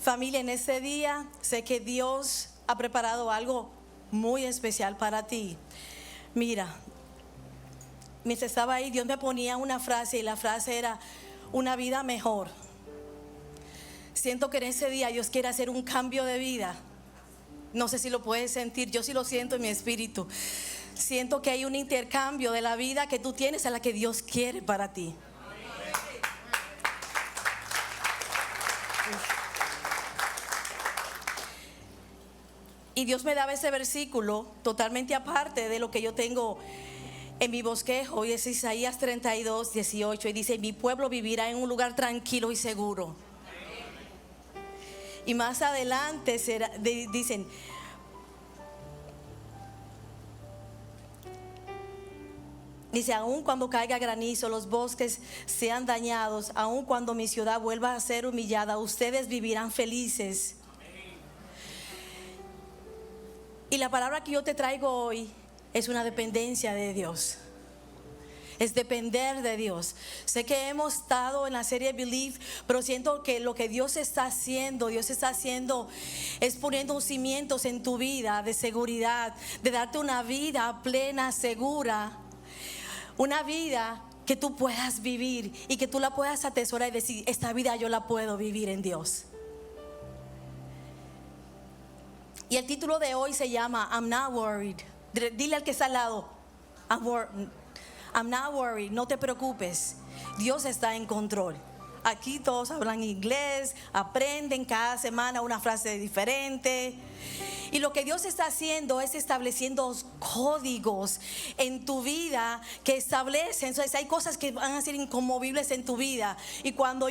Familia, en este día sé que Dios ha preparado algo muy especial para ti. Mira, mientras estaba ahí, Dios me ponía una frase y la frase era: una vida mejor. Siento que en ese día Dios quiere hacer un cambio de vida. No sé si lo puedes sentir, yo sí lo siento en mi espíritu. Siento que hay un intercambio de la vida que tú tienes a la que Dios quiere para ti. Y Dios me daba ese versículo totalmente aparte de lo que yo tengo en mi bosquejo, y es Isaías 32:18, y dice: mi pueblo vivirá en un lugar tranquilo y seguro. Y más adelante dicen: dice, aun cuando caiga granizo, los bosques sean dañados, aun cuando mi ciudad vuelva a ser humillada, ustedes vivirán felices. Y la palabra que yo te traigo hoy es una dependencia de Dios. Es depender de Dios. Sé que hemos estado en la serie Believe, pero siento que lo que Dios está haciendo es poniendo cimientos en tu vida de seguridad, de darte una vida plena, segura, una vida que tú puedas vivir y que tú la puedas atesorar y decir: esta vida yo la puedo vivir en Dios. Y el título de hoy se llama I'm not worried. Dile al que está al lado: I'm not worried, no te preocupes, Dios está en control. Aquí todos hablan inglés, aprenden cada semana una frase diferente. Y lo que Dios está haciendo es estableciendo códigos en tu vida que establecen. Entonces hay cosas que van a ser inconmovibles en tu vida. Y cuando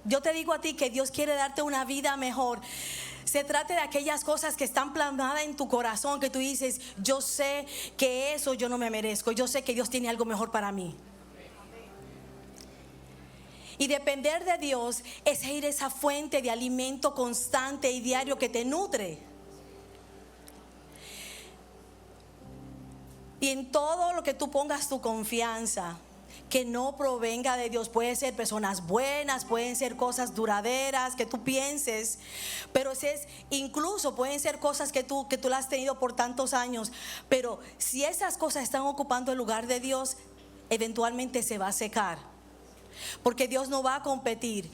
yo te digo a ti que Dios quiere darte una vida mejor, se trata de aquellas cosas que están plasmadas en tu corazón, que tú dices: yo sé que eso yo no me merezco, yo sé que Dios tiene algo mejor para mí. Y depender de Dios es ir a esa fuente de alimento constante y diario que te nutre. Y en todo lo que tú pongas tu confianza, que no provenga de Dios. Puede ser personas buenas, pueden ser cosas duraderas que tú pienses, pero incluso pueden ser cosas que tú las has tenido por tantos años. Pero si esas cosas están ocupando el lugar de Dios, eventualmente se va a secar, porque Dios no va a competir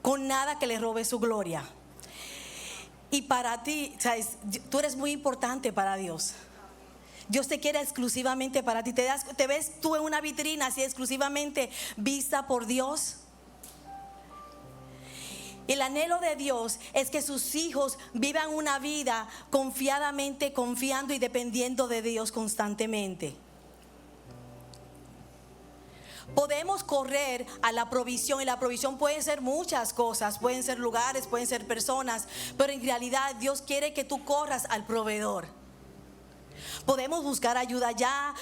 con nada que le robe su gloria. Y para ti, ¿sabes? Tú eres muy importante para Dios. Dios te quiere exclusivamente para ti. ¿Te ves tú en una vitrina así exclusivamente vista por Dios? El anhelo de Dios es que sus hijos vivan una vida confiadamente, confiando y dependiendo de Dios constantemente. Podemos correr a la provisión, y la provisión puede ser muchas cosas, pueden ser lugares, pueden ser personas, pero en realidad Dios quiere que tú corras al proveedor. Podemos buscar ayuda allá,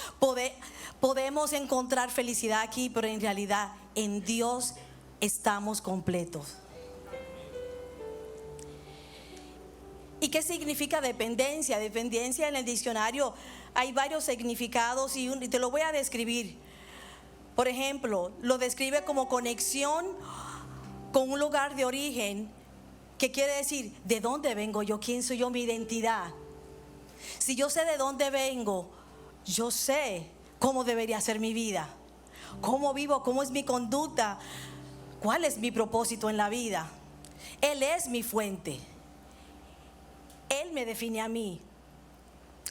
podemos encontrar felicidad aquí, pero en realidad en Dios estamos completos. ¿Y qué significa dependencia? Dependencia, en el diccionario hay varios significados y te lo voy a describir. Por ejemplo, lo describe como conexión con un lugar de origen, que quiere decir: ¿de dónde vengo yo? ¿Quién soy yo? Mi identidad. Si yo sé de dónde vengo, yo sé cómo debería ser mi vida, cómo vivo, cómo es mi conducta, cuál es mi propósito en la vida. Él es mi fuente, Él me define a mí.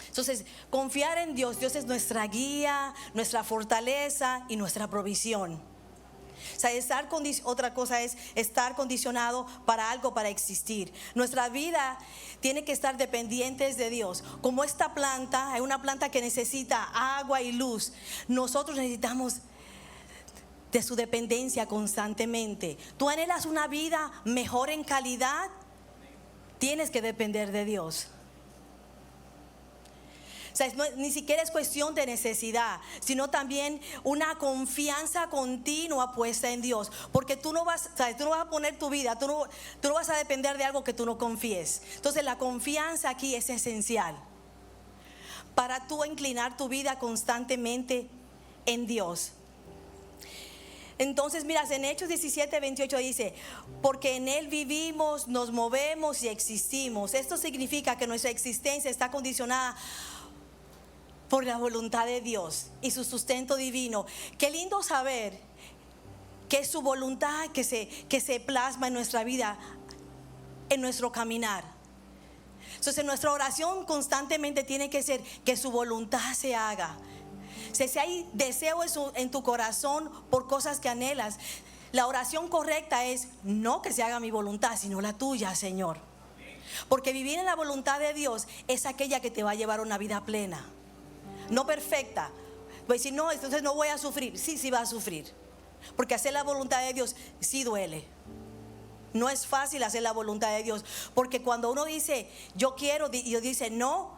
Entonces, confiar en Dios. Dios es nuestra guía, nuestra fortaleza y nuestra provisión. O sea, otra cosa es estar condicionado para algo, para existir. Nuestra vida tiene que estar dependientes de Dios. Como esta planta, hay una planta que necesita agua y luz. Nosotros necesitamos de su dependencia constantemente. Tú anhelas una vida mejor en calidad, tienes que depender de Dios. O sea, ni siquiera es cuestión de necesidad, sino también una confianza continua puesta en Dios. Porque tú no vas a poner tu vida, tú no vas a depender de algo que tú no confíes. Entonces la confianza aquí es esencial para tú inclinar tu vida constantemente en Dios. Entonces, mira, en Hechos 17:28 dice, porque en Él vivimos, nos movemos y existimos. Esto significa que nuestra existencia está condicionada por la voluntad de Dios y su sustento divino. Qué lindo saber que es su voluntad que se plasma en nuestra vida, en nuestro caminar. Entonces nuestra oración constantemente tiene que ser que su voluntad se haga. Si hay deseo en tu corazón por cosas que anhelas, la oración correcta es no que se haga mi voluntad, sino la tuya, Señor. Porque vivir en la voluntad de Dios es aquella que te va a llevar a una vida plena, no perfecta. Voy a decir, no, entonces no voy a sufrir. Sí va a sufrir, porque hacer la voluntad de Dios sí duele. No es fácil hacer la voluntad de Dios, porque cuando uno dice yo quiero y Dios dice no,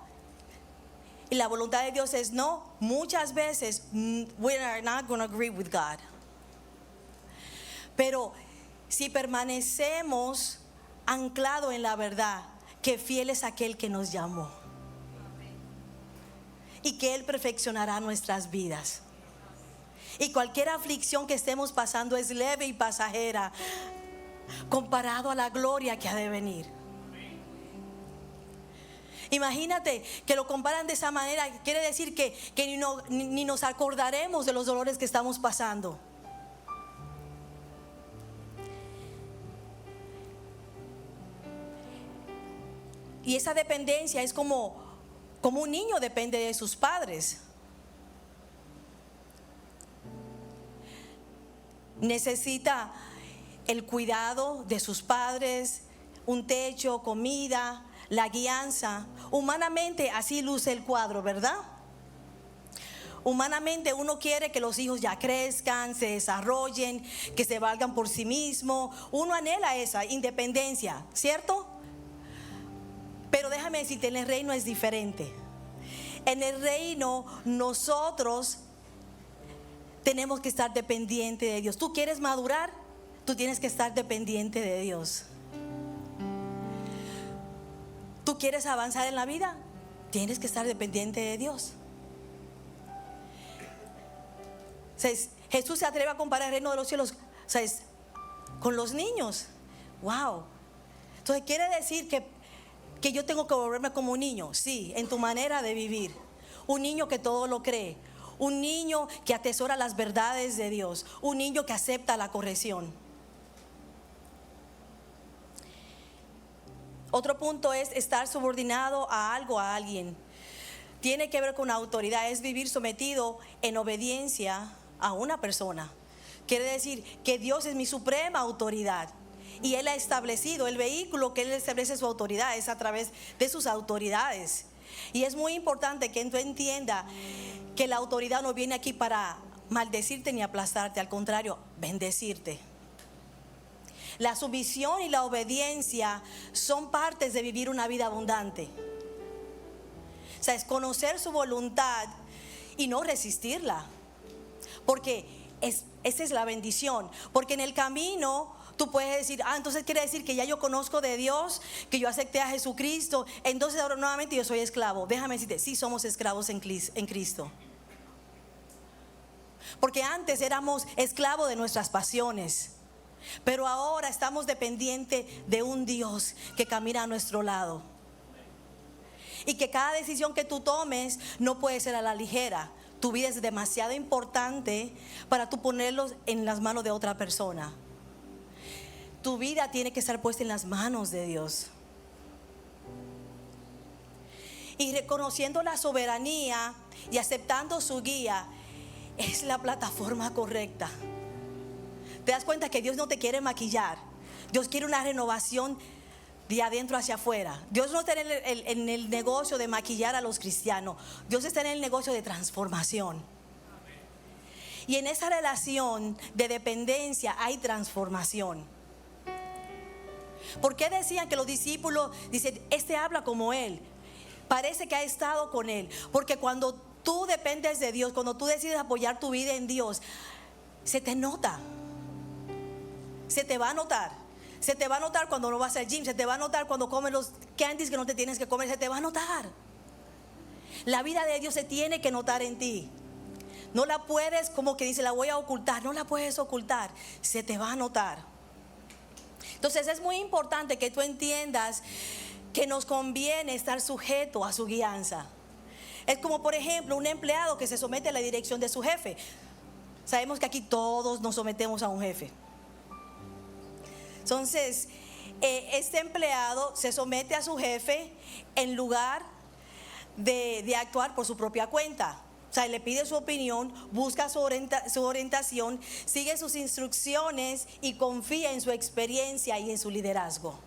y la voluntad de Dios es no, muchas veces we are not going to agree with God. Pero si permanecemos anclados en la verdad, que fiel es aquel que nos llamó y que Él perfeccionará nuestras vidas. Y cualquier aflicción que estemos pasando es leve y pasajera comparado a la gloria que ha de venir. Imagínate que lo comparan de esa manera. Quiere decir que ni nos acordaremos de los dolores que estamos pasando. Y esa dependencia es como un niño depende de sus padres. Necesita el cuidado de sus padres, un techo, comida, la guianza. Humanamente así luce el cuadro, ¿verdad? Humanamente uno quiere que los hijos ya crezcan, se desarrollen, que se valgan por sí mismos. Uno anhela esa independencia, ¿cierto? Pero déjame decirte, en el reino es diferente. En el reino nosotros tenemos que estar dependientes de Dios. ¿Tú quieres madurar? Tú tienes que estar dependiente de Dios. ¿Tú quieres avanzar en la vida? Tienes que estar dependiente de Dios. Jesús se atreve a comparar el reino de los cielos, con los niños. Wow. Entonces quiere decir que yo tengo que volverme como un niño. Sí, en tu manera de vivir. Un niño que todo lo cree. Un niño que atesora las verdades de Dios. Un niño que acepta la corrección. Otro punto es estar subordinado a algo, a alguien. Tiene que ver con autoridad, es vivir sometido en obediencia a una persona. Quiere decir que Dios es mi suprema autoridad y Él ha establecido el vehículo que Él establece su autoridad, es a través de sus autoridades. Y es muy importante que tú entiendas que la autoridad no viene aquí para maldecirte ni aplastarte, al contrario, bendecirte. La sumisión y la obediencia son partes de vivir una vida abundante. O sea, es conocer su voluntad y no resistirla. Porque esa es la bendición. Porque en el camino tú puedes decir, entonces quiere decir que ya yo conozco de Dios, que yo acepté a Jesucristo, entonces ahora nuevamente yo soy esclavo. Déjame decirte, sí somos esclavos en Cristo. Porque antes éramos esclavos de nuestras pasiones. Pero ahora estamos dependientes de un Dios que camina a nuestro lado. Y que cada decisión que tú tomes no puede ser a la ligera. Tu vida es demasiado importante para tú ponerlos en las manos de otra persona. Tu vida tiene que estar puesta en las manos de Dios. Y reconociendo la soberanía y aceptando su guía es la plataforma correcta. Te das cuenta que Dios no te quiere maquillar. Dios quiere una renovación de adentro hacia afuera. Dios no está en el negocio de maquillar a los cristianos. Dios está en el negocio de transformación. Y en esa relación de dependencia hay transformación. ¿Por qué decían que los discípulos dicen, este habla como Él? Parece que ha estado con Él. Porque cuando tú dependes de Dios, cuando tú decides apoyar tu vida en Dios, se te nota. Se te va a notar. Se te va a notar cuando no vas al gym. Se te va a notar cuando comes los candies que no te tienes que comer. Se te va a notar. La vida de Dios se tiene que notar en ti. No la puedes, como que dice, la voy a ocultar. No la puedes ocultar, se te va a notar. Entonces es muy importante que tú entiendas que nos conviene estar sujeto a su guianza. Es como, por ejemplo, un empleado que se somete a la dirección de su jefe. Sabemos que aquí todos nos sometemos a un jefe. Entonces, este empleado se somete a su jefe en lugar de actuar por su propia cuenta. O sea, le pide su opinión, busca su orientación, sigue sus instrucciones y confía en su experiencia y en su liderazgo.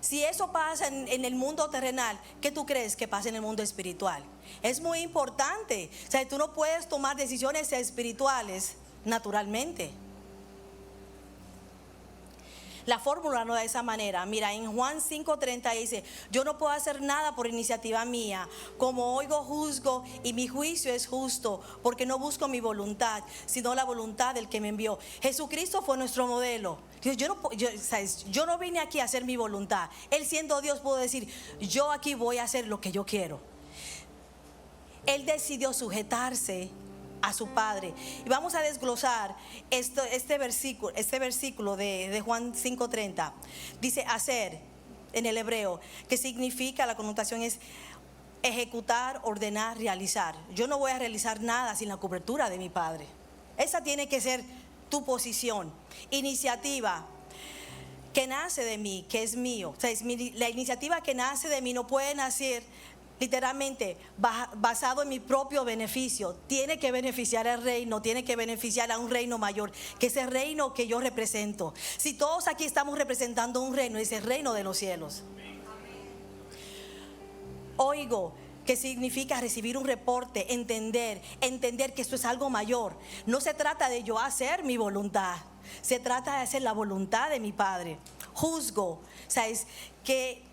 Si eso pasa en el mundo terrenal, ¿qué tú crees que pasa en el mundo espiritual? Es muy importante. O sea, tú no puedes tomar decisiones espirituales naturalmente. La fórmula no es de esa manera. Mira, en Juan 5:30 dice: yo no puedo hacer nada por iniciativa mía. Como oigo, juzgo, y mi juicio es justo, porque no busco mi voluntad, sino la voluntad del que me envió. Jesucristo fue nuestro modelo. Yo no vine aquí a hacer mi voluntad. Él, siendo Dios, pudo decir: yo aquí voy a hacer lo que yo quiero. Él decidió sujetarse a su Padre. Y vamos a desglosar este versículo de Juan 5:30. Dice hacer en el hebreo, que significa, la connotación es ejecutar, ordenar, realizar. Yo no voy a realizar nada sin la cobertura de mi Padre. Esa tiene que ser tu posición. Iniciativa que nace de mí, que es mío. O sea, la iniciativa que nace de mí no puede nacer literalmente basado en mi propio beneficio. Tiene que beneficiar al reino, tiene que beneficiar a un reino mayor, que es el reino que yo represento. Si todos aquí estamos representando un reino, es el reino de los cielos. Oigo, que significa recibir un reporte, entender que esto es algo mayor. No se trata de yo hacer mi voluntad, se trata de hacer la voluntad de mi Padre. Juzgo, ¿sabes? Que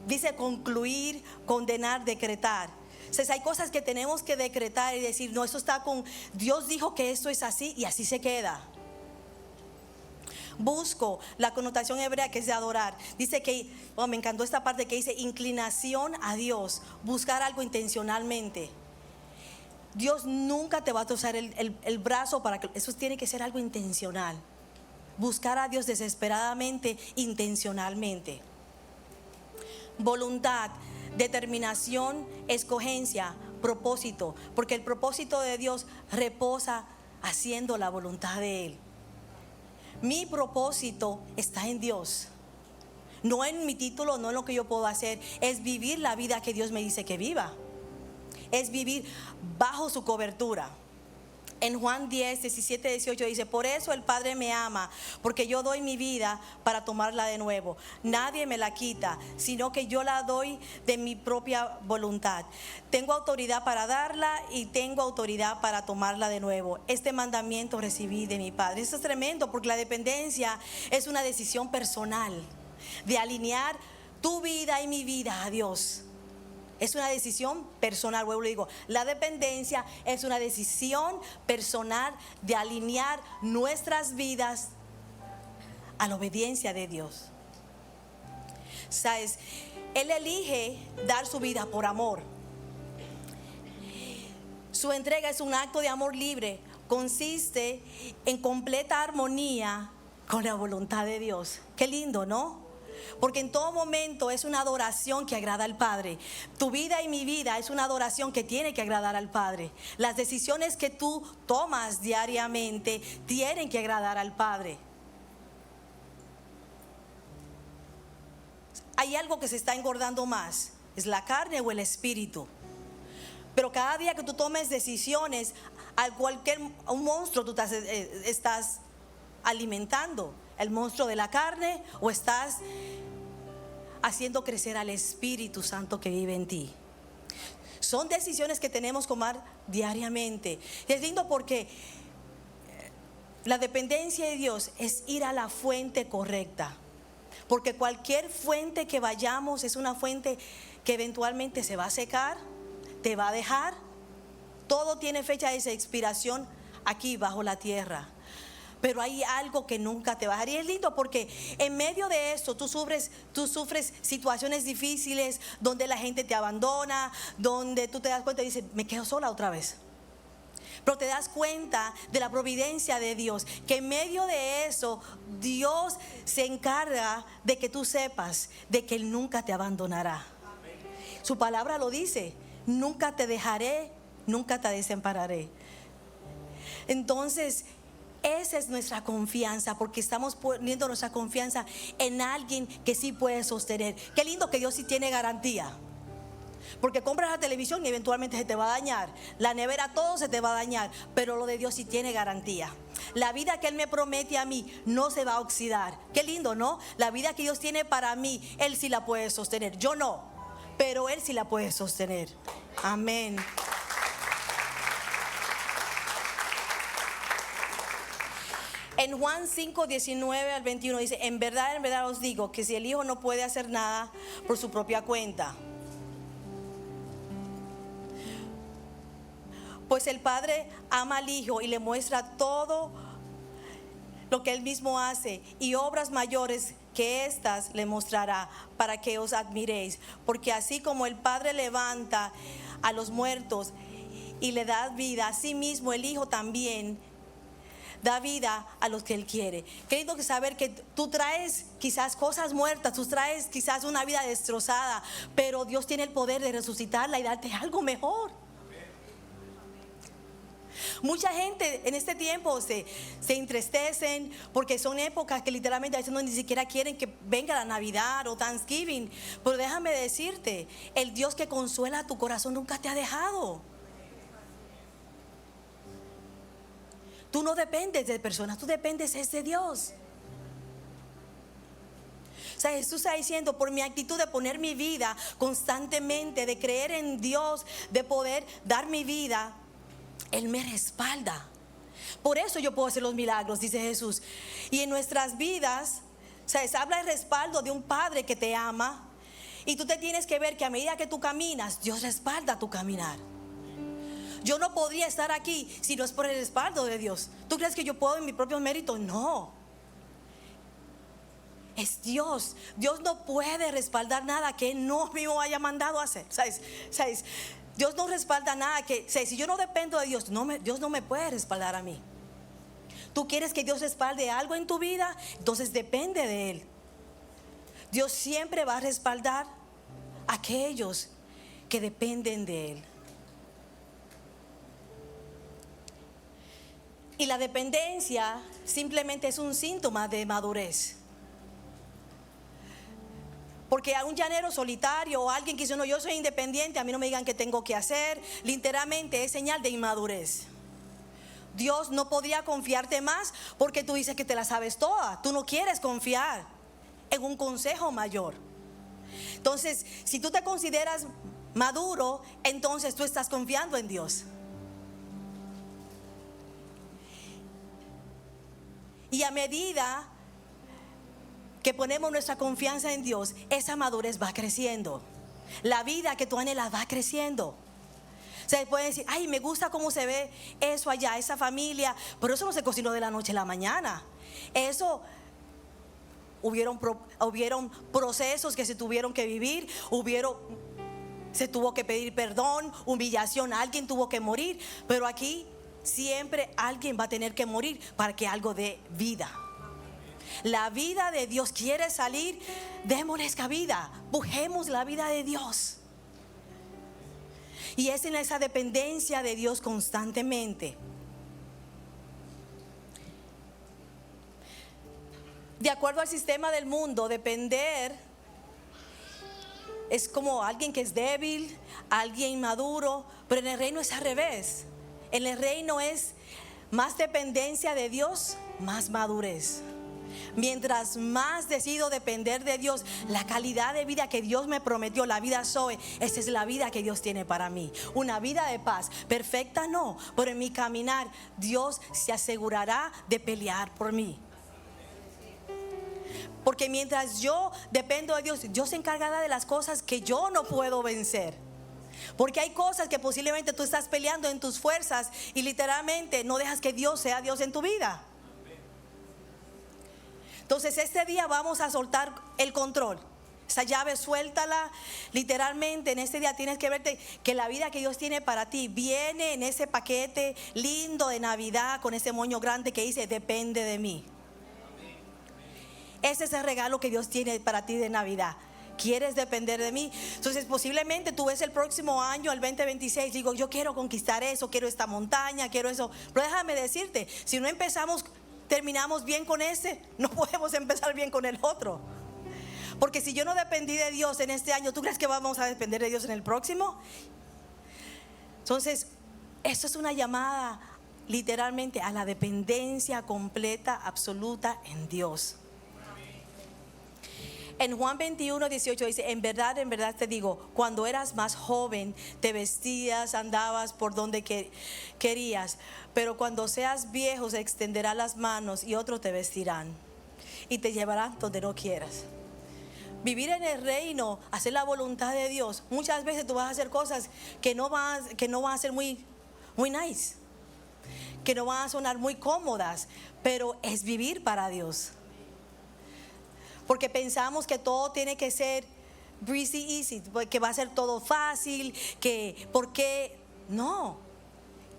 dice concluir, condenar, decretar. Entonces hay cosas que tenemos que decretar y decir: no, eso está con Dios, dijo que esto es así y así se queda. Busco, la connotación hebrea que es de adorar. Dice que, me encantó esta parte que dice inclinación a Dios, buscar algo intencionalmente. Dios nunca te va a torcer el brazo para que eso tiene que ser algo intencional. Buscar a Dios desesperadamente, intencionalmente. Voluntad, determinación, escogencia, propósito, porque el propósito de Dios reposa haciendo la voluntad de Él. Mi propósito está en Dios, no en mi título, no en lo que yo puedo hacer. Es vivir la vida que Dios me dice que viva, es vivir bajo su cobertura. En Juan 10, 17, 18 dice: por eso el Padre me ama, porque yo doy mi vida para tomarla de nuevo. Nadie me la quita, sino que yo la doy de mi propia voluntad. Tengo autoridad para darla y tengo autoridad para tomarla de nuevo. Este mandamiento recibí de mi Padre. Eso es tremendo, porque la dependencia es una decisión personal de alinear tu vida y mi vida a Dios. Es una decisión personal. Vuelvo y digo, la dependencia es una decisión personal de alinear nuestras vidas a la obediencia de Dios. ¿Sabes? Él elige dar su vida por amor. Su entrega es un acto de amor libre. Consiste en completa armonía con la voluntad de Dios. Qué lindo, ¿no? Porque en todo momento es una adoración que agrada al Padre. Tu vida y mi vida es una adoración que tiene que agradar al Padre. Las decisiones que tú tomas diariamente tienen que agradar al Padre. Hay algo que se está engordando más, es la carne o el espíritu. Pero cada día que tú tomes decisiones, un monstruo tú estás alimentando. El monstruo de la carne, o estás haciendo crecer al Espíritu Santo que vive en ti. Son decisiones que tenemos que tomar diariamente. Es lindo porque la dependencia de Dios es ir a la fuente correcta. Porque cualquier fuente que vayamos es una fuente que eventualmente se va a secar, te va a dejar. Todo tiene fecha de expiración aquí bajo la tierra. pero hay algo que nunca te va a dejar. Y es lindo porque en medio de eso tú sufres situaciones difíciles donde la gente te abandona, donde tú te das cuenta y dices, me quedo sola otra vez. Pero te das cuenta de la providencia de Dios, que en medio de eso Dios se encarga de que tú sepas de que Él nunca te abandonará. Su palabra lo dice, nunca te dejaré, nunca te desampararé. Entonces, esa es nuestra confianza, porque estamos poniendo nuestra confianza en alguien que sí puede sostener. Qué lindo que Dios sí tiene garantía. Porque compras la televisión y eventualmente se te va a dañar, la nevera, todo se te va a dañar, pero lo de Dios sí tiene garantía. La vida que Él me promete a mí no se va a oxidar. Qué lindo, ¿no? La vida que Dios tiene para mí, Él sí la puede sostener. Yo no, pero Él sí la puede sostener. Amén. En Juan 5, 19 al 21 dice, en verdad os digo que si el Hijo no puede hacer nada por su propia cuenta, pues el Padre ama al Hijo y le muestra todo lo que Él mismo hace, y obras mayores que estas le mostrará, para que os admiréis. Porque así como el Padre levanta a los muertos y le da vida, así mismo el Hijo también da vida a los que Él quiere. Querido, que saber que tú traes quizás cosas muertas, tú traes quizás una vida destrozada, pero Dios tiene el poder de resucitarla y darte algo mejor. Mucha gente en este tiempo se entristecen porque son épocas que literalmente a veces no ni siquiera quieren que venga la Navidad o Thanksgiving. Pero déjame decirte, el Dios que consuela tu corazón nunca te ha dejado. Tú no dependes de personas, tú dependes de Dios. O sea, Jesús está diciendo, por mi actitud de poner mi vida constantemente, de creer en Dios, de poder dar mi vida, Él me respalda. Por eso yo puedo hacer los milagros, dice Jesús. Y en nuestras vidas, o sea, se habla de respaldo de un Padre que te ama. Y tú te tienes que ver que a medida que tú caminas, Dios respalda tu caminar. Yo no podría estar aquí si no es por el respaldo de Dios. ¿Tú crees que yo puedo en mis propios méritos? No. Es Dios. Dios no puede respaldar nada que Él no me haya mandado a hacer. ¿Sabes? Dios no respalda nada que, si yo no dependo de Dios, Dios no me puede respaldar a mí. Tú quieres que Dios respalde algo en tu vida, entonces depende de Él. Dios siempre va a respaldar a aquellos que dependen de Él. Y la dependencia simplemente es un síntoma de madurez. Porque a un llanero solitario o a alguien que dice, no, yo soy independiente, a mí no me digan qué tengo que hacer, literalmente es señal de inmadurez. Dios no podría confiarte más porque tú dices que te la sabes toda. Tú no quieres confiar en un consejo mayor. Entonces, si tú te consideras maduro, entonces tú estás confiando en Dios. Y a medida que ponemos nuestra confianza en Dios, esa madurez va creciendo. La vida que tú anhelas va creciendo. O sea, pueden decir, ay, me gusta cómo se ve eso allá, esa familia, pero eso no se cocinó de la noche a la mañana. Eso hubieron procesos que se tuvieron que vivir, se tuvo que pedir perdón, humillación, alguien tuvo que morir, pero aquí siempre alguien va a tener que morir para que algo dé vida. La vida de Dios quiere salir, démosles cabida, busquemos la vida de Dios. Y es en esa dependencia de Dios constantemente. De acuerdo al sistema del mundo, depender es como alguien que es débil, alguien inmaduro, pero en el reino es al revés. En el reino es más dependencia de Dios, más madurez. Mientras más decido depender de Dios, la calidad de vida que Dios me prometió, la vida Zoe, esa es la vida que Dios tiene para mí. Una vida de paz, perfecta no, pero en mi caminar Dios se asegurará de pelear por mí. Porque mientras yo dependo de Dios, Dios se encargará de las cosas que yo no puedo vencer. Porque hay cosas que posiblemente tú estás peleando en tus fuerzas y literalmente no dejas que Dios sea Dios en tu vida. Entonces este día vamos a soltar el control. Esa llave suéltala. Literalmente en este día tienes que verte que la vida que Dios tiene para ti viene en ese paquete lindo de Navidad, con ese moño grande que dice depende de mí. Ese es el regalo que Dios tiene para ti de Navidad. ¿Quieres depender de mí? Entonces posiblemente tú ves el próximo año, el 2026, digo, yo quiero conquistar eso, quiero esta montaña, quiero eso. Pero déjame decirte, si no terminamos bien con ese, no podemos empezar bien con el otro. Porque si yo no dependí de Dios en este año, ¿tú crees que vamos a depender de Dios en el próximo? Entonces, esto es una llamada literalmente a la dependencia completa, absoluta en Dios. En Juan 21:18 dice, en verdad te digo, cuando eras más joven, te vestías, andabas por donde querías, pero cuando seas viejo se extenderán las manos y otros te vestirán y te llevarán donde no quieras. Vivir en el reino, hacer la voluntad de Dios, muchas veces tú vas a hacer cosas que no van a ser muy nice, que no van a sonar muy cómodas, pero es vivir para Dios. Porque pensamos que todo tiene que ser breezy, easy, que va a ser todo fácil, ¿por qué? No.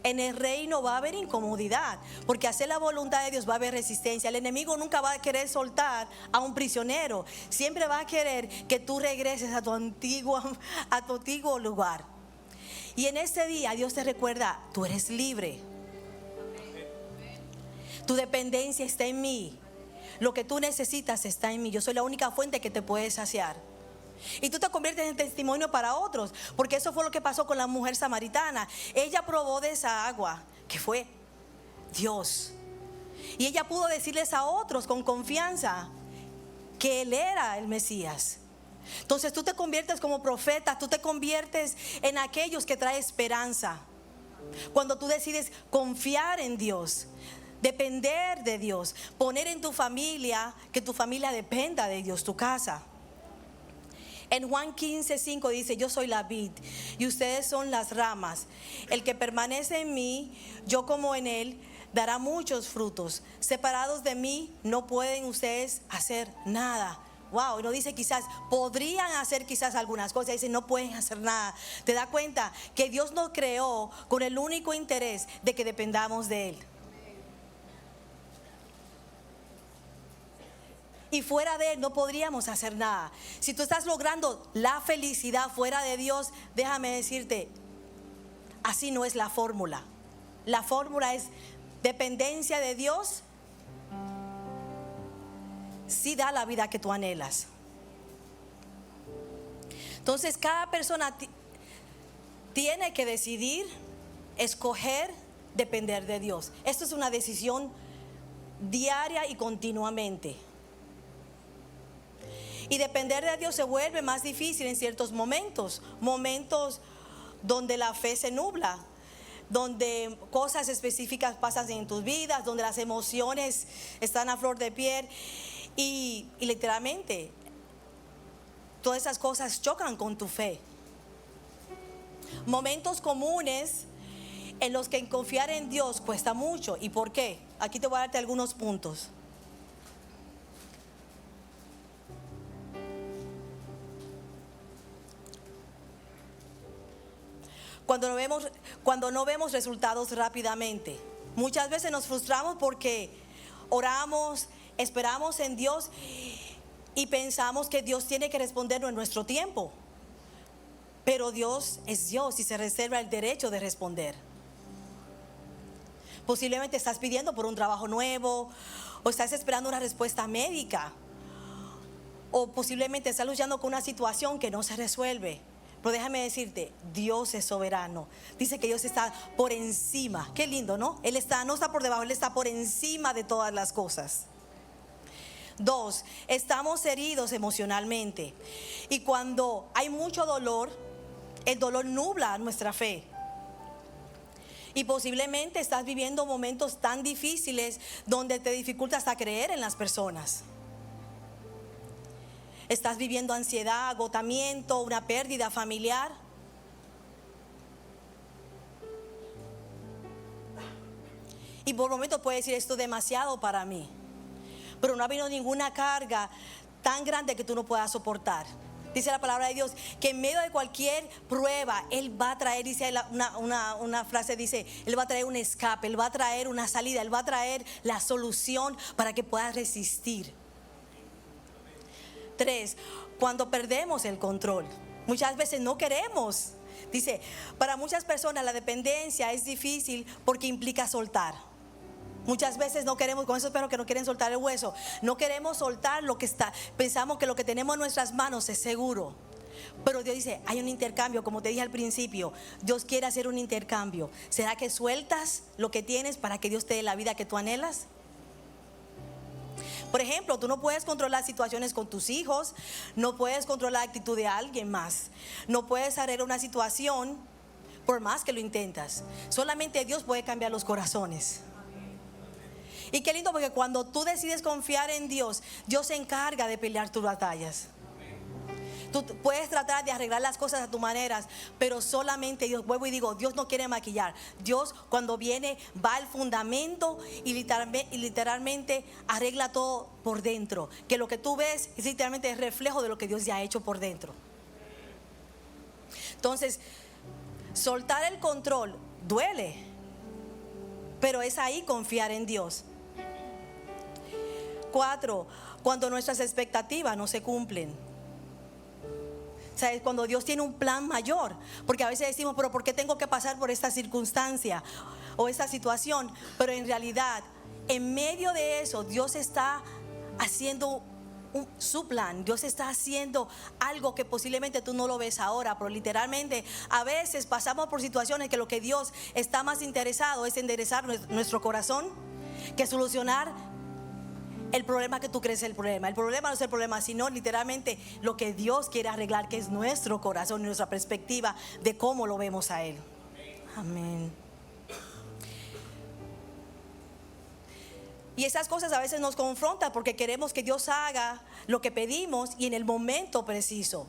En el reino va a haber incomodidad, porque hacer la voluntad de Dios va a haber resistencia. El enemigo nunca va a querer soltar a un prisionero. Siempre va a querer que tú regreses a tu antiguo lugar. Y en este día Dios te recuerda, tú eres libre. Tu dependencia está en mí. Lo que tú necesitas está en mí. Yo soy la única fuente que te puede saciar. Y tú te conviertes en testimonio para otros, porque eso fue lo que pasó con la mujer samaritana. Ella probó de esa agua que fue Dios, y ella pudo decirles a otros con confianza que Él era el Mesías. Entonces tú te conviertes como profeta, tú te conviertes en aquellos que traen esperanza. Cuando tú decides confiar en Dios, depender de Dios, poner en tu familia, que tu familia dependa de Dios, tu casa. En Juan 15:5 dice, yo soy la vid y ustedes son las ramas. El que permanece en mí, yo como en él, dará muchos frutos. Separados de mí no pueden ustedes hacer nada. Wow, y no dice quizás, podrían hacer quizás algunas cosas, dice no pueden hacer nada. Te das cuenta que Dios nos creó con el único interés de que dependamos de Él. Y fuera de Él no podríamos hacer nada. Si tú estás logrando la felicidad fuera de Dios, déjame decirte, así no es la fórmula. La fórmula es dependencia de Dios. Sí da la vida que tú anhelas. Entonces cada persona tiene que decidir, escoger, depender de Dios. Esto es una decisión diaria y continuamente. Y depender de Dios se vuelve más difícil en ciertos momentos donde la fe se nubla, donde cosas específicas pasan en tus vidas, donde las emociones están a flor de piel y literalmente todas esas cosas chocan con tu fe. Momentos comunes en los que confiar en Dios cuesta mucho. ¿Y por qué? Aquí te voy a darte algunos puntos. Cuando no vemos resultados rápidamente. Muchas veces nos frustramos porque oramos, esperamos en Dios y pensamos que Dios tiene que respondernos en nuestro tiempo. Pero Dios es Dios y se reserva el derecho de responder. Posiblemente estás pidiendo por un trabajo nuevo, o estás esperando una respuesta médica, o posiblemente estás luchando con una situación que no se resuelve. Pero déjame decirte, Dios es soberano. Dice que Dios está por encima. Qué lindo, ¿no? Él no está por debajo, Él está por encima de todas las cosas. 2, estamos heridos emocionalmente. Y cuando hay mucho dolor, el dolor nubla nuestra fe. Y posiblemente estás viviendo momentos tan difíciles donde te dificulta hasta creer en las personas. Estás viviendo ansiedad, agotamiento, una pérdida familiar. Y por momentos puedes decir, esto es demasiado para mí. pero no ha venido ninguna carga tan grande que tú no puedas soportar. Dice la palabra de Dios que en medio de cualquier prueba Él va a traer, dice una frase, dice, Él va a traer un escape, Él va a traer una salida, Él va a traer la solución para que puedas resistir. 3, cuando perdemos el control. Muchas veces no queremos. Dice, para muchas personas la dependencia es difícil porque implica soltar. Muchas veces no queremos, con esos perros que no quieren soltar el hueso, no queremos soltar lo que está. Pensamos que lo que tenemos en nuestras manos es seguro. Pero Dios dice, hay un intercambio, como te dije al principio. Dios quiere hacer un intercambio. ¿Será que sueltas lo que tienes para que Dios te dé la vida que tú anhelas? Por ejemplo, tú no puedes controlar situaciones con tus hijos, no puedes controlar la actitud de alguien más, no puedes arreglar una situación por más que lo intentas. Solamente Dios puede cambiar los corazones. Y qué lindo, porque cuando tú decides confiar en Dios, Dios se encarga de pelear tus batallas. Tú puedes tratar de arreglar las cosas a tu manera, pero solamente Dios, vuelvo y digo, Dios no quiere maquillar. Dios cuando viene va al fundamento y literalmente arregla todo por dentro. Que lo que tú ves es literalmente el reflejo de lo que Dios ya ha hecho por dentro. Entonces, soltar el control duele, pero es ahí confiar en Dios. 4, cuando nuestras expectativas no se cumplen. ¿Sabes? Cuando Dios tiene un plan mayor. Porque a veces decimos, pero ¿por qué tengo que pasar por esta circunstancia o esta situación? Pero en realidad, en medio de eso, Dios está haciendo su plan. Dios está haciendo algo que posiblemente tú no lo ves ahora, pero literalmente a veces pasamos por situaciones que lo que Dios está más interesado es enderezar nuestro corazón que solucionar el problema que tú crees el problema. El problema no es el problema, sino literalmente lo que Dios quiere arreglar, que es nuestro corazón y nuestra perspectiva de cómo lo vemos a Él. Amén. Y esas cosas a veces nos confrontan porque queremos que Dios haga lo que pedimos y en el momento preciso.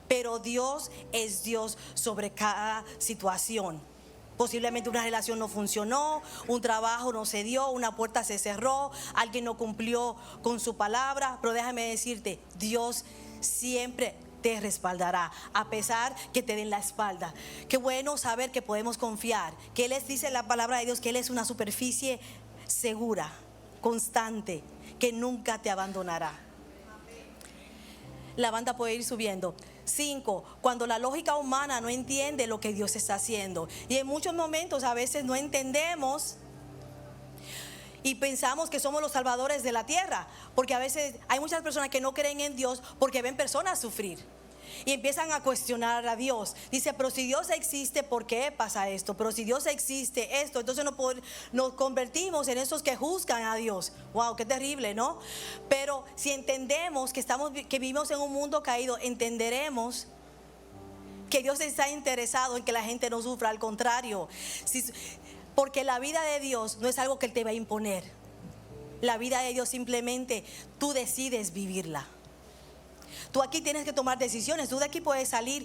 Pero Dios es Dios sobre cada situación. Posiblemente una relación no funcionó, un trabajo no se dio, una puerta se cerró, alguien no cumplió con su palabra. Pero déjame decirte, Dios siempre te respaldará, a pesar que te den la espalda. Qué bueno saber que podemos confiar, que Él dice en la palabra de Dios que Él es una superficie segura, constante, que nunca te abandonará. La banda puede ir subiendo. 5, cuando la lógica humana no entiende lo que Dios está haciendo. Y en muchos momentos a veces no entendemos y pensamos que somos los salvadores de la tierra. Porque a veces hay muchas personas que no creen en Dios porque ven personas sufrir y empiezan a cuestionar a Dios. Dice, pero si Dios existe, ¿por qué pasa esto? Pero si Dios existe esto, entonces nos convertimos en esos que juzgan a Dios. Wow, qué terrible, ¿no? Pero si entendemos que vivimos en un mundo caído, entenderemos que Dios está interesado en que la gente no sufra. Al contrario, porque la vida de Dios no es algo que Él te va a imponer. La vida de Dios simplemente tú decides vivirla. Tú aquí tienes que tomar decisiones. Tú de aquí puedes salir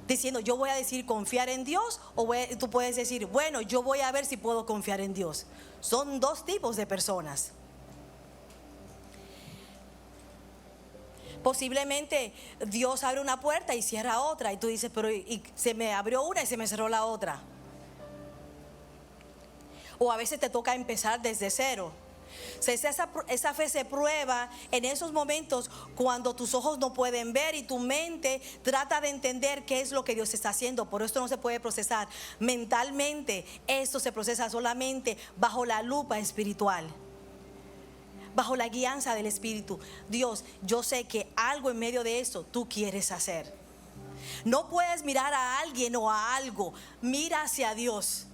diciendo, yo voy a decir confiar en Dios, o tú puedes decir, bueno, yo voy a ver si puedo confiar en Dios. Son dos tipos de personas. Posiblemente Dios abre una puerta y cierra otra, y tú dices, pero y se me abrió una y se me cerró la otra. O a veces te toca empezar desde cero. Esa fe se prueba en esos momentos cuando tus ojos no pueden ver y tu mente trata de entender qué es lo que Dios está haciendo. Por esto no se puede procesar mentalmente. Esto se procesa solamente bajo la lupa espiritual, bajo la guianza del Espíritu. Dios, yo sé que algo en medio de eso tú quieres hacer. No puedes mirar a alguien o a algo. Mira hacia Dios.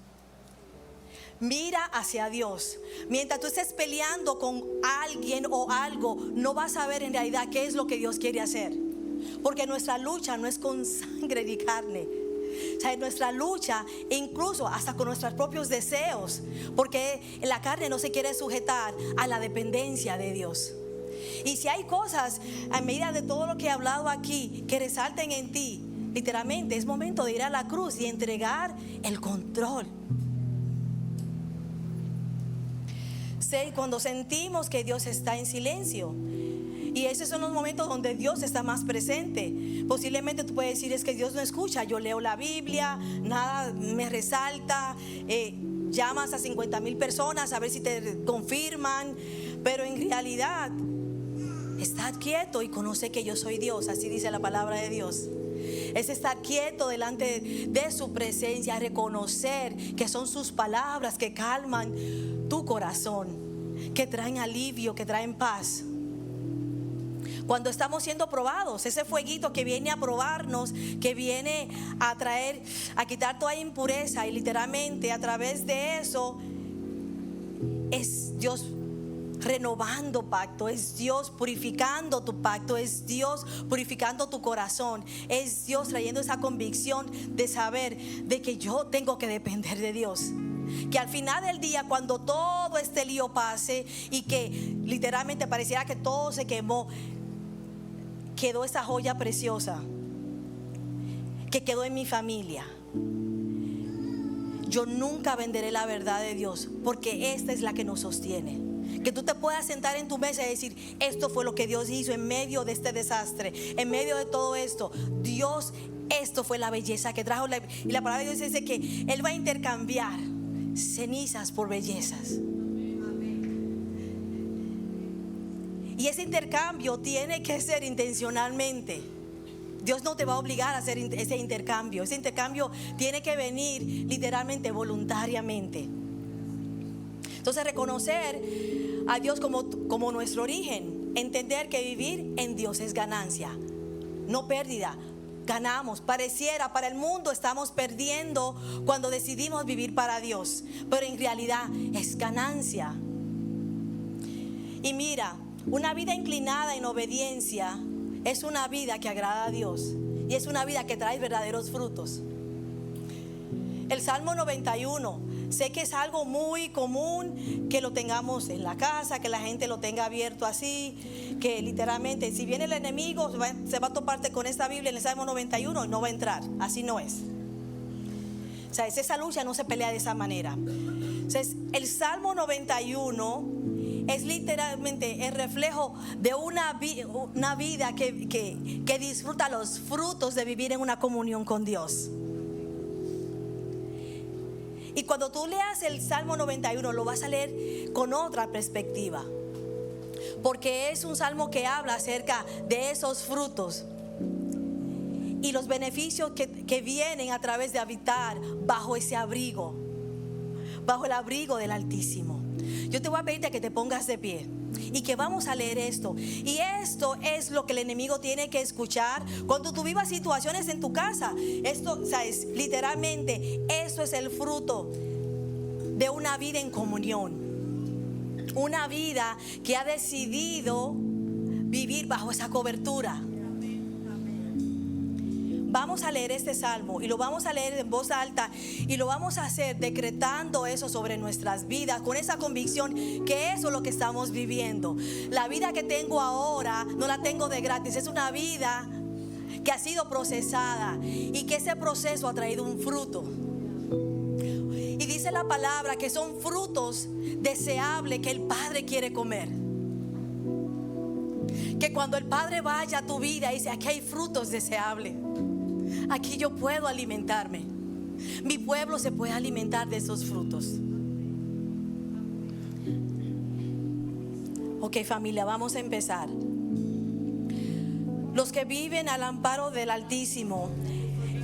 Mira hacia Dios. Mientras tú estés peleando con alguien o algo, no vas a ver en realidad qué es lo que Dios quiere hacer. Porque nuestra lucha no es con sangre ni carne. O sea, nuestra lucha incluso hasta con nuestros propios deseos. Porque la carne no se quiere sujetar a la dependencia de Dios. Y si hay cosas, a medida de todo lo que he hablado aquí, que resalten en ti, literalmente es momento de ir a la cruz y entregar el control. cuando sentimos que Dios está en silencio. Y esos son los momentos donde Dios está más presente. Posiblemente tú puedes decir: es que Dios no escucha. Yo leo la Biblia, nada me resalta. Llamas a 50,000 personas a ver si te confirman. Pero en realidad, estad quieto y conoce que yo soy Dios. Así dice la palabra de Dios. Es estar quieto delante de su presencia, reconocer que son sus palabras que calman tu corazón, que traen alivio, que traen paz. Cuando estamos siendo probados, ese fueguito que viene a probarnos, que viene a traer, a quitar toda impureza, y literalmente a través de eso es Dios renovando pacto, es Dios purificando tu pacto, es Dios purificando tu corazón, es Dios trayendo esa convicción de saber de que yo tengo que depender de Dios. Que al final del día, cuando todo este lío pase y que literalmente pareciera que todo se quemó, quedó esa joya preciosa que quedó en mi familia. Yo nunca venderé la verdad de Dios, porque esta es la que nos sostiene. Que tú te puedas sentar en tu mesa y decir: esto fue lo que Dios hizo en medio de este desastre, en medio de todo esto. Dios, esto fue la belleza que trajo. Y la palabra de Dios dice que Él va a intercambiar cenizas por bellezas. Y ese intercambio tiene que ser intencionalmente. Dios no te va a obligar a hacer ese intercambio. Ese intercambio tiene que venir literalmente voluntariamente. Entonces, reconocer a Dios como nuestro origen. Entender que vivir en Dios es ganancia, no pérdida. Ganamos. Pareciera, para el mundo estamos perdiendo cuando decidimos vivir para Dios, pero en realidad es ganancia. Y mira, una vida inclinada en obediencia es una vida que agrada a Dios, y es una vida que trae verdaderos frutos. El Salmo 91, sé que es algo muy común que lo tengamos en la casa, que la gente lo tenga abierto así, que literalmente si viene el enemigo se va a toparte con esta Biblia en el Salmo 91 y no va a entrar. Así no es. O sea, esa lucha no se pelea de esa manera. Entonces, el Salmo 91 es literalmente el reflejo de una vida que disfruta los frutos de vivir en una comunión con Dios. Y cuando tú leas el Salmo 91, lo vas a leer con otra perspectiva, porque es un salmo que habla acerca de esos frutos y los beneficios que vienen a través de habitar bajo ese abrigo, bajo el abrigo del Altísimo. Yo te voy a pedirte que te pongas de pie y que vamos a leer esto. Y esto es lo que el enemigo tiene que escuchar cuando tú vivas situaciones en tu casa. Esto, o sea, es literalmente, esto es el fruto de una vida en comunión, una vida que ha decidido vivir bajo esa cobertura. Vamos a leer este salmo y lo vamos a leer en voz alta, y lo vamos a hacer decretando eso sobre nuestras vidas, con esa convicción que eso es lo que estamos viviendo. La vida que tengo ahora no la tengo de gratis, es una vida que ha sido procesada y que ese proceso ha traído un fruto. Y dice la palabra que son frutos deseables que el Padre quiere comer. Que cuando el Padre vaya a tu vida y dice: aquí hay frutos deseables, aquí yo puedo alimentarme, mi pueblo se puede alimentar de esos frutos. Ok, familia, vamos a empezar. Los que viven al amparo del Altísimo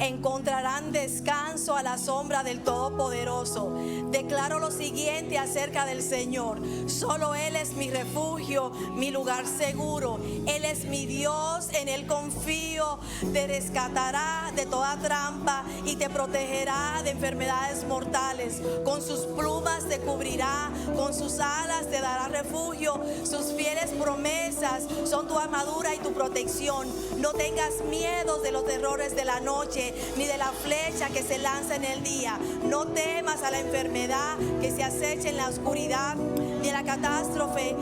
encontrarán descanso a la sombra del Todopoderoso. Declaro lo siguiente acerca del Señor: solo Él es mi refugio, mi lugar seguro. Él es mi Dios, en Él confío. Te rescatará de toda trampa y te protegerá de enfermedades mortales. Con sus plumas te cubrirá, con sus alas te dará refugio. Sus fieles promesas son tu armadura y tu protección. No tengas miedo de los terrores de la noche, ni de la flecha que se lanza en el día. No temas a la enfermedad que se acecha en la oscuridad, ni a la catástrofe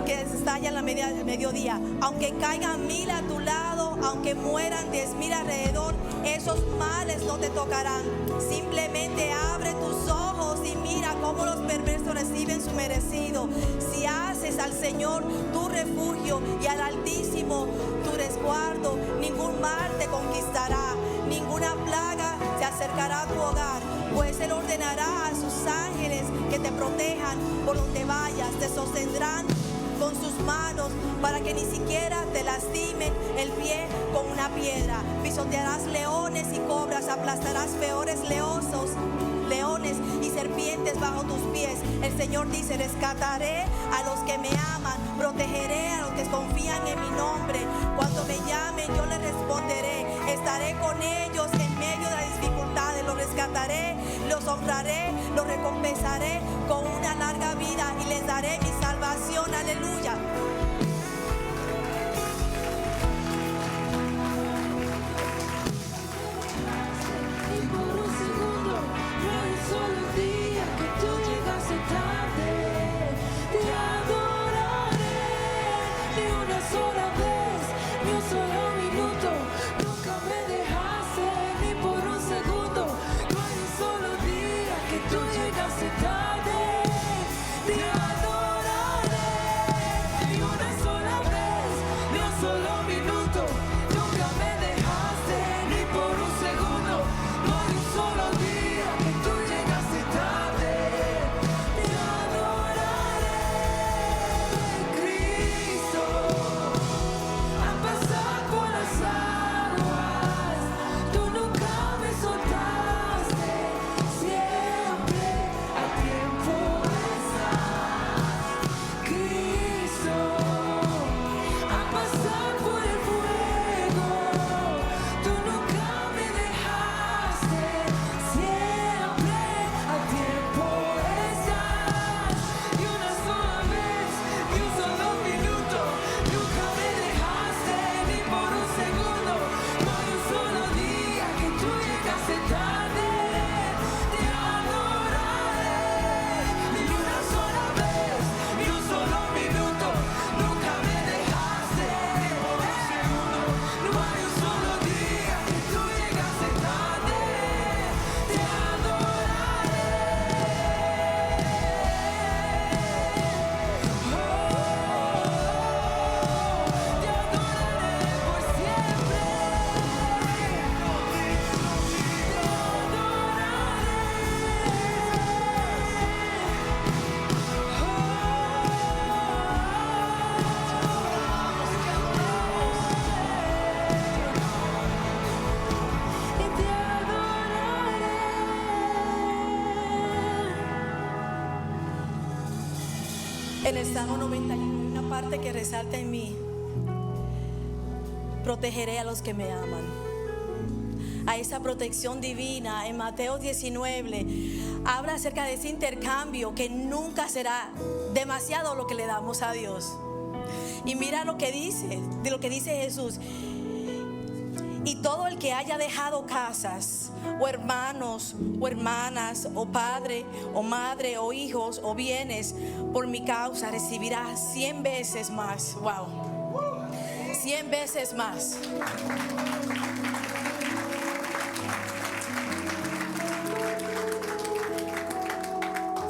que se estalla en la mediodía. Aunque caigan 1000 a tu lado, aunque mueran 10,000 alrededor, esos males no te tocarán. Simplemente abre tus ojos y mira cómo los perversos reciben su merecido. Si haces al Señor tu refugio y al Altísimo tu resguardo, ningún mal te conquistará, ninguna plaga se acercará a tu hogar, pues Él ordenará a sus ángeles que te protejan por donde vayas, te sostendrán con sus manos para que ni siquiera te lastimen el pie con una piedra. Pisotearás leones y cobras, aplastarás peores leones y serpientes bajo tus pies. El Señor dice: rescataré a los que me aman, protegeré a los que confían en mi nombre. Cuando me llamen yo les responderé, estaré con ellos en medio de las dificultades, los rescataré, los honraré, los recompensaré con una larga vida y les daré mi salvación. Aleluya. Y por un segundo, no hay un solo día que tú llegaste tarde. Te adoraré, ni una sola vez, ni un solo minuto. Nunca me dejaste, ni por un segundo. No hay un solo día que tú llegaste tarde. Te adoraré, ni una sola vez, ni un solo minuto. Nunca me dejaste, ni por un segundo. No hay un solo día que tú llegaste tarde. Te adoraré, Cristo. A pasar por las aguas, tú nunca me soltaste. Siempre a tiempo estás, Cristo. A pasar por el fuego, tú nunca me dejaste. Siempre a tiempo estás. Y una sola vez, ni un solo minuto, nunca me dejaste, ni por un segundo. No hay un solo día que tú llegaste tarde. Te adoraré, ni una sola vez, ni un solo minuto, nunca me dejaste, ni por un segundo. No hay un solo día que tú llegaste tarde. Te adoraré, te adoraré por siempre. En el Salmo 91 hay una parte que resalta en mí: protegeré a los que me aman. A esa protección divina en Mateo 19 habla acerca de ese intercambio que nunca será demasiado lo que le damos a Dios. Y mira lo que dice, de lo que dice Jesús: y todo el que haya dejado casas, o hermanos, o hermanas, o padre, o madre, o hijos, o bienes, por mi causa, recibirá 100 veces más. Wow, 100 veces más.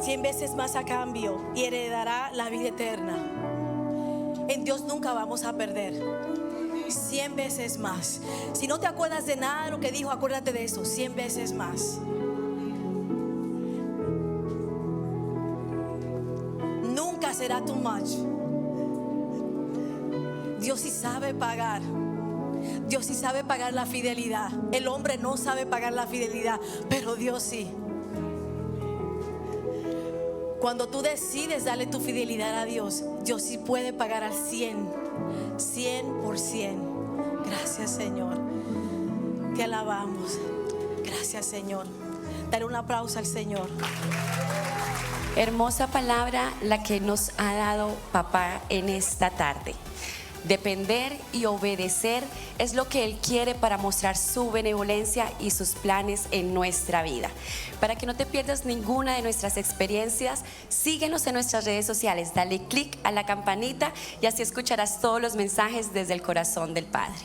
Cien veces más a cambio, y heredará la vida eterna. En Dios nunca vamos a perder. 100 veces más. Si no te acuerdas de nada de lo que dijo, acuérdate de eso: 100 veces más. Nunca será too much. Dios sí sabe pagar. Dios sí sabe pagar la fidelidad. El hombre no sabe pagar la fidelidad, pero Dios sí. Cuando tú decides darle tu fidelidad a Dios, Dios sí puede pagar al 100%. Gracias, Señor. Te alabamos. Gracias, Señor. Dale un aplauso al Señor. Hermosa palabra la que nos ha dado papá en esta tarde. Depender y obedecer es lo que Él quiere para mostrar su benevolencia y sus planes en nuestra vida. Para que no te pierdas ninguna de nuestras experiencias, síguenos en nuestras redes sociales, dale click a la campanita y así escucharás todos los mensajes desde el corazón del Padre.